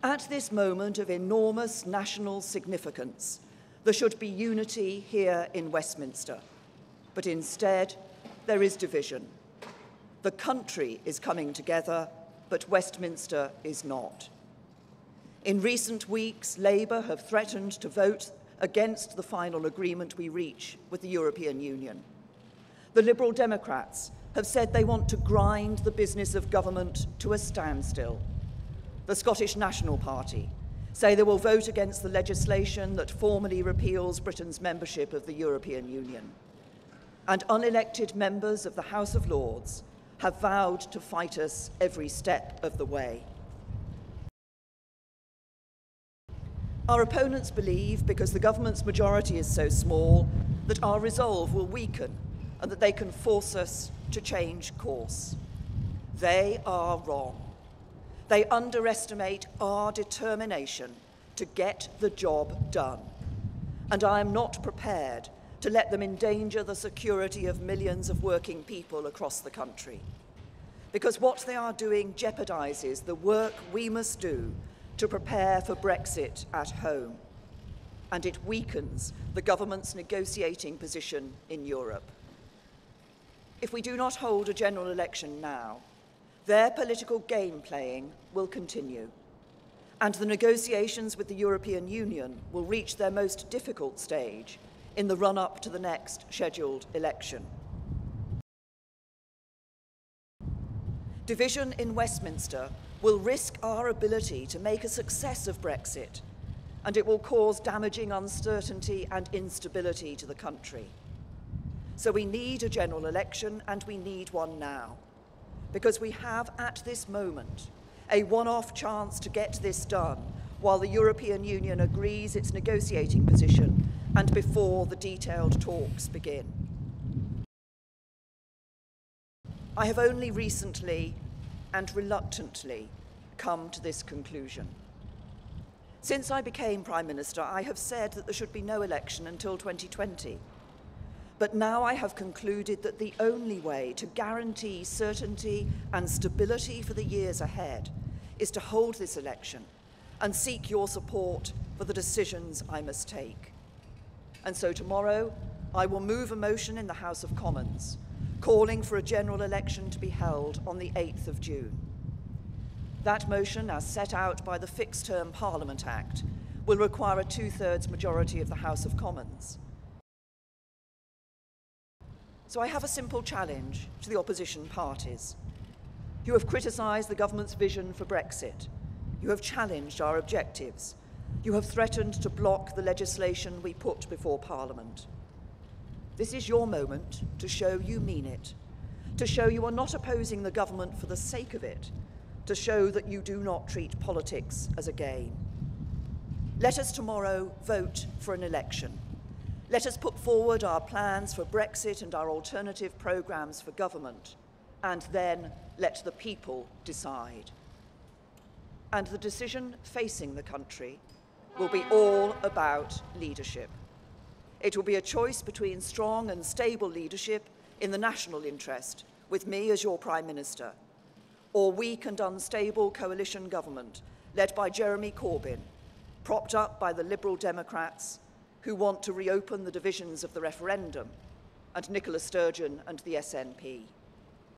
At this moment of enormous national significance, there should be unity here in Westminster, but instead there is division. The country is coming together, but Westminster is not. In recent weeks, Labour have threatened to vote against the final agreement we reach with the European Union. The Liberal Democrats have said they want to grind the business of government to a standstill. The Scottish National Party say they will vote against the legislation that formally repeals Britain's membership of the European Union. And unelected members of the House of Lords have vowed to fight us every step of the way. Our opponents believe, because the government's majority is so small, that our resolve will weaken and that they can force us to change course. They are wrong. They underestimate our determination to get the job done. And I am not prepared to let them endanger the security of millions of working people across the country. Because what they are doing jeopardises the work we must do to prepare for Brexit at home. And it weakens the government's negotiating position in Europe. If we do not hold a general election now, their political game playing will continue, and the negotiations with the European Union will reach their most difficult stage in the run-up to the next scheduled election. Division in Westminster will risk our ability to make a success of Brexit, and it will cause damaging uncertainty and instability to the country. So we need a general election, and we need one now, because we have at this moment a one-off chance to get this done while the European Union agrees its negotiating position and before the detailed talks begin. I have only recently and reluctantly come to this conclusion. Since I became Prime Minister, I have said that there should be no election until 2020. But now I have concluded that the only way to guarantee certainty and stability for the years ahead is to hold this election and seek your support for the decisions I must take. And so tomorrow, I will move a motion in the House of Commons calling for a general election to be held on the 8th of June. That motion, as set out by the Fixed Term Parliament Act, will require a two-thirds majority of the House of Commons. So I have a simple challenge to the opposition parties. You have criticised the government's vision for Brexit. You have challenged our objectives. You have threatened to block the legislation we put before Parliament. This is your moment to show you mean it, to show you are not opposing the government for the sake of it, to show that you do not treat politics as a game. Let us tomorrow vote for an election. Let us put forward our plans for Brexit and our alternative programmes for government, and then let the people decide. And the decision facing the country will be all about leadership. It will be a choice between strong and stable leadership in the national interest, with me as your Prime Minister, or weak and unstable coalition government led by Jeremy Corbyn, propped up by the Liberal Democrats who want to reopen the divisions of the referendum, and Nicola Sturgeon and the SNP.